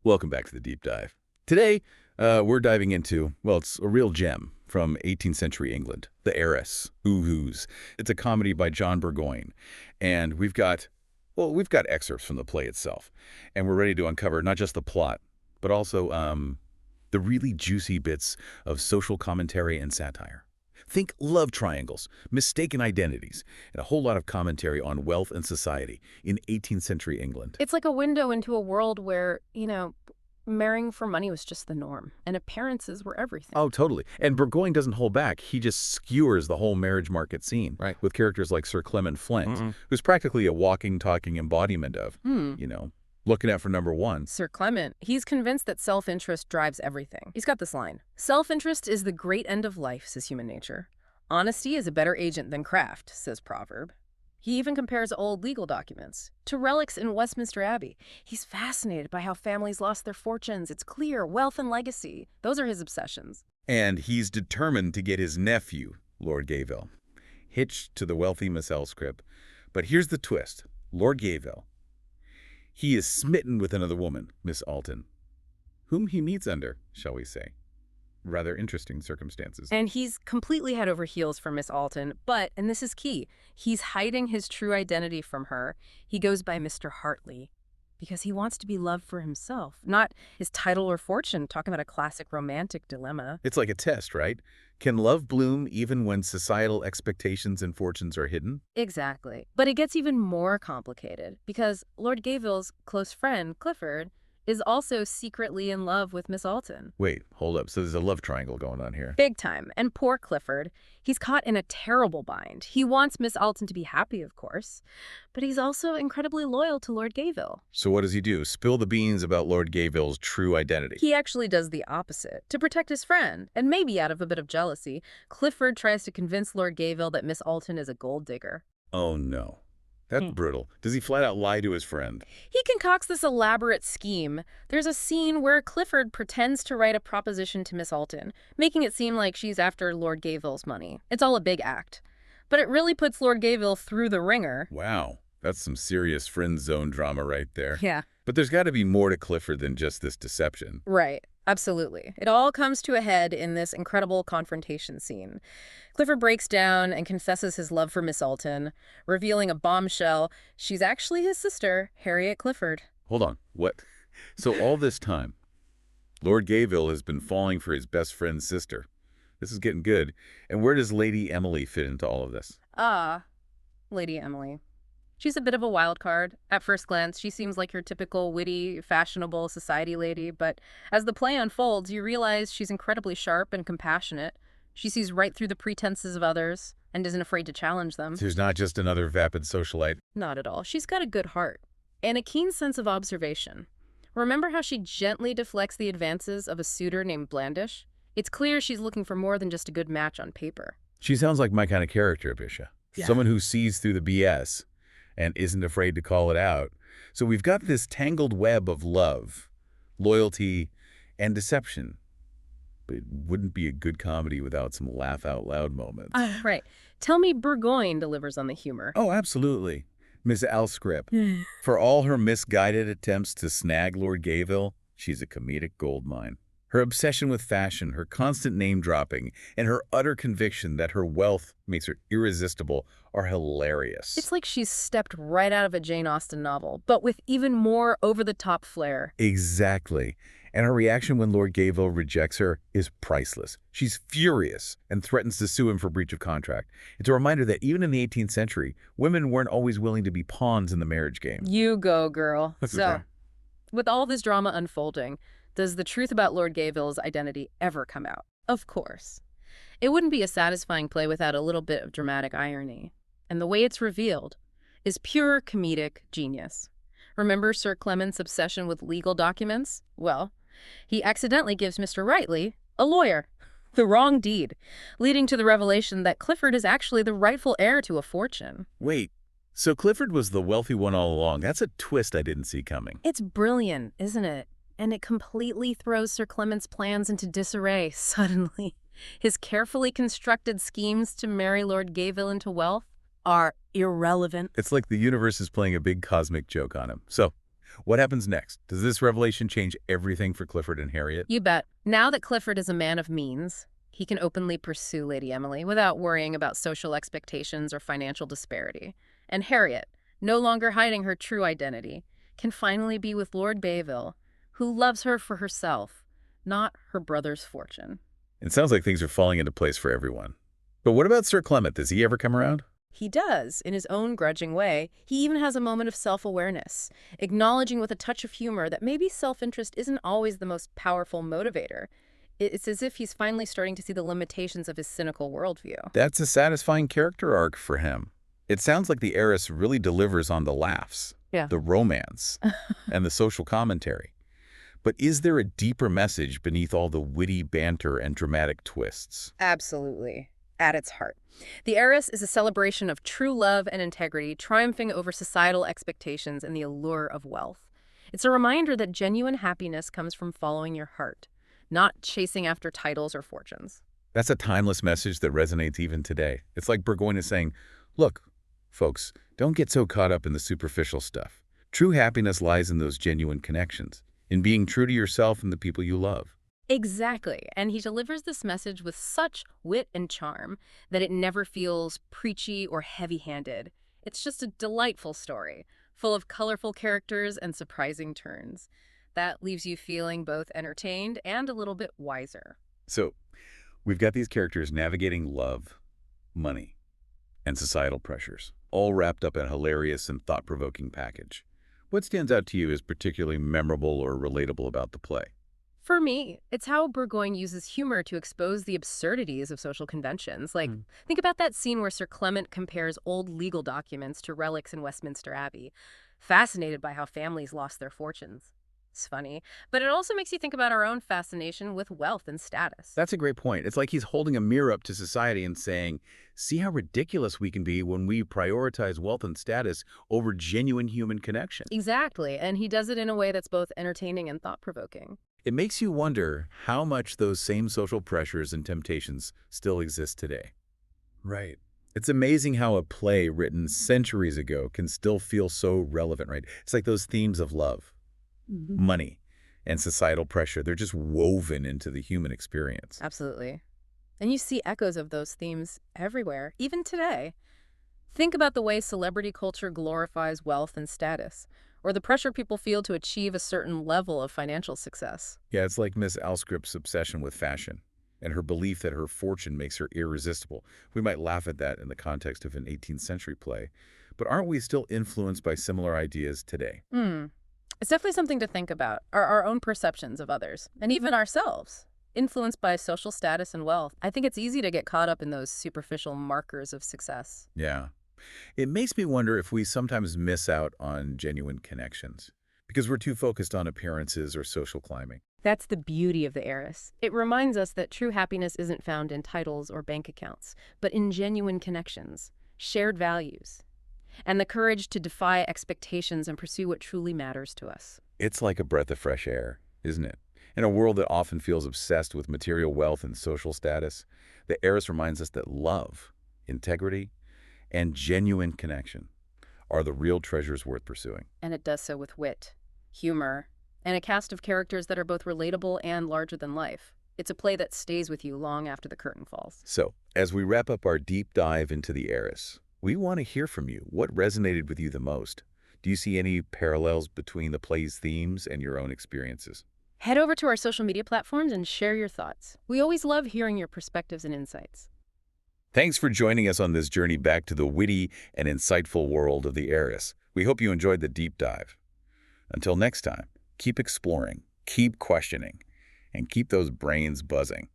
Welcome back to the Deep Dive. Today, we're diving into, well, it's a real gem from 18th century England, The Heiress, Ooh-Who's. It's a comedy by John Burgoyne. And we've got excerpts from the play itself. And we're ready to uncover not just the plot, but also the really juicy bits of social commentary and satire. Think love triangles, mistaken identities, and a whole lot of commentary on wealth and society in 18th century England. It's like a window into a world where, marrying for money was just the norm, and appearances were everything. Oh, totally. And Burgoyne doesn't hold back. He just skewers the whole marriage market scene, Right. with characters like Sir Clement Flint, who's practically a walking, talking embodiment of, looking out for number one. Sir Clement, he's convinced that self-interest drives everything. He's got this line: "Self-interest is the great end of life," says human nature. "Honesty is a better agent than craft," says proverb. He even compares old legal documents to relics in Westminster Abbey. He's fascinated by how families lost their fortunes. It's clear, wealth and legacy. Those are his obsessions. And he's determined to get his nephew, Lord Gayville, hitched to the wealthy Miss Elscrip. But here's the twist. Lord Gayville, he is smitten with another woman, Miss Alton, whom he meets under, shall we say, rather interesting circumstances. And he's completely head over heels for Miss Alton, but, and this is key, he's hiding his true identity from her. He goes by Mr. Hartley because he wants to be loved for himself, not his title or fortune. Talking about a classic romantic dilemma. It's like a test, right? Can love bloom even when societal expectations and fortunes are hidden? Exactly. But it gets even more complicated because Lord Gayville's close friend, Clifford, is also secretly in love with Miss Alton. Wait, hold up. So there's a love triangle going on here. Big time. And poor Clifford, he's caught in a terrible bind. He wants Miss Alton to be happy, of course, but he's also incredibly loyal to Lord Gayville. So what does he do? Spill the beans about Lord Gayville's true identity. He actually does the opposite. To protect his friend, and maybe out of a bit of jealousy, Clifford tries to convince Lord Gayville that Miss Alton is a gold digger. Oh, no. That's brutal. Does he flat out lie to his friend? He concocts this elaborate scheme. There's a scene where Clifford pretends to write a proposition to Miss Alton, making it seem like she's after Lord Gayville's money. It's all a big act. But it really puts Lord Gayville through the ringer. Wow. That's some serious friend zone drama right there. Yeah. But there's got to be more to Clifford than just this deception. Right. Absolutely. It all comes to a head in this incredible confrontation scene. Clifford breaks down and confesses his love for Miss Alton, revealing a bombshell. She's actually his sister, Harriet Clifford. Hold on. What? So all this time, Lord Gayville has been falling for his best friend's sister. This is getting good. And where does Lady Emily fit into all of this? Lady Emily. She's a bit of a wild card. At first glance, she seems like your typical witty, fashionable society lady, but as the play unfolds, you realize she's incredibly sharp and compassionate. She sees right through the pretenses of others and isn't afraid to challenge them. There's not just another vapid socialite. Not at all. She's got a good heart and a keen sense of observation. Remember how she gently deflects the advances of a suitor named Blandish? It's clear she's looking for more than just a good match on paper. She sounds like my kind of character, Bisha. Yeah. Someone who sees through the BS and isn't afraid to call it out. So we've got this tangled web of love, loyalty, and deception. But it wouldn't be a good comedy without some laugh-out-loud moments. Right. Tell me Burgoyne delivers on the humor. Oh, absolutely. Miss Elscrip. For all her misguided attempts to snag Lord Gayville, she's a comedic goldmine. Her obsession with fashion, her constant name-dropping, and her utter conviction that her wealth makes her irresistible are hilarious. It's like she's stepped right out of a Jane Austen novel, but with even more over-the-top flair. Exactly. And her reaction when Lord Gayville rejects her is priceless. She's furious and threatens to sue him for breach of contract. It's a reminder that even in the 18th century, women weren't always willing to be pawns in the marriage game. You go, girl. So, Okay. with all this drama unfolding, does the truth about Lord Gayville's identity ever come out? Of course. It wouldn't be a satisfying play without a little bit of dramatic irony. And the way it's revealed is pure comedic genius. Remember Sir Clement's obsession with legal documents? Well, he accidentally gives Mr. Rightly, a lawyer, the wrong deed, leading to the revelation that Clifford is actually the rightful heir to a fortune. Wait, so Clifford was the wealthy one all along. That's a twist I didn't see coming. It's brilliant, isn't it? And it completely throws Sir Clement's plans into disarray suddenly. His carefully constructed schemes to marry Lord Gayville into wealth are irrelevant. It's like the universe is playing a big cosmic joke on him. So, What happens next? Does this revelation change everything for Clifford and Harriet? You bet. Now that Clifford is a man of means, he can openly pursue Lady Emily without worrying about social expectations or financial disparity. And Harriet, no longer hiding her true identity, can finally be with Lord Bayville, who loves her for herself, not her brother's fortune. It sounds like things are falling into place for everyone. But what about Sir Clement? Does he ever come around? He does, in his own grudging way. He even has a moment of self-awareness, acknowledging with a touch of humor that maybe self-interest isn't always the most powerful motivator. It's as if he's finally starting to see the limitations of his cynical worldview. That's a satisfying character arc for him. It sounds like the heiress really delivers on the laughs, Yeah. the romance, and the social commentary. But is there a deeper message beneath all the witty banter and dramatic twists? Absolutely. At its heart. The Heiress is a celebration of true love and integrity, triumphing over societal expectations and the allure of wealth. It's a reminder that genuine happiness comes from following your heart, not chasing after titles or fortunes. That's a timeless message that resonates even today. It's like Burgoyne is saying, look, folks, don't get so caught up in the superficial stuff. True happiness lies in those genuine connections, in being true to yourself and the people you love. Exactly. And he delivers this message with such wit and charm that it never feels preachy or heavy-handed. It's just a delightful story, full of colorful characters and surprising turns. That leaves you feeling both entertained and a little bit wiser. So we've got these characters navigating love, money, and societal pressures, all wrapped up in a hilarious and thought-provoking package. What stands out to you as particularly memorable or relatable about the play? For me, it's how Burgoyne uses humor to expose the absurdities of social conventions. Like, think about that scene where Sir Clement compares old legal documents to relics in Westminster Abbey, fascinated by how families lost their fortunes. It's funny, but it also makes you think about our own fascination with wealth and status. That's a great point. It's like he's holding a mirror up to society and saying, see how ridiculous we can be when we prioritize wealth and status over genuine human connection. Exactly, and he does it in a way that's both entertaining and thought-provoking. It makes you wonder how much those same social pressures and temptations still exist today. Right. It's amazing how a play written centuries ago can still feel so relevant, right? It's like those themes of love, money, and societal pressure. They're just woven into the human experience. Absolutely. And you see echoes of those themes everywhere, even today. Think about the way celebrity culture glorifies wealth and status, or the pressure people feel to achieve a certain level of financial success. Yeah, it's like Miss Alscrip's obsession with fashion and her belief that her fortune makes her irresistible. We might laugh at that in the context of an 18th century play, but aren't we still influenced by similar ideas today? It's definitely something to think about, our own perceptions of others, and even ourselves. Influenced by social status and wealth, I think it's easy to get caught up in those superficial markers of success. Yeah. It makes me wonder if we sometimes miss out on genuine connections because we're too focused on appearances or social climbing. That's the beauty of the Heiress. It reminds us that true happiness isn't found in titles or bank accounts, but in genuine connections, shared values, and the courage to defy expectations and pursue what truly matters to us. It's like a breath of fresh air, isn't it? In a world that often feels obsessed with material wealth and social status, the Heiress reminds us that love, integrity, and genuine connection are the real treasures worth pursuing. And it does so with wit, humor, and a cast of characters that are both relatable and larger than life. It's a play that stays with you long after the curtain falls. So, as we wrap up our deep dive into the Heiress, we want to hear from you. What resonated with you the most? Do you see any parallels between the play's themes and your own experiences? Head over to our social media platforms and share your thoughts. We always love hearing your perspectives and insights. Thanks for joining us on this journey back to the witty and insightful world of the Heiress. We hope you enjoyed the deep dive. Until next time, keep exploring, keep questioning, and keep those brains buzzing.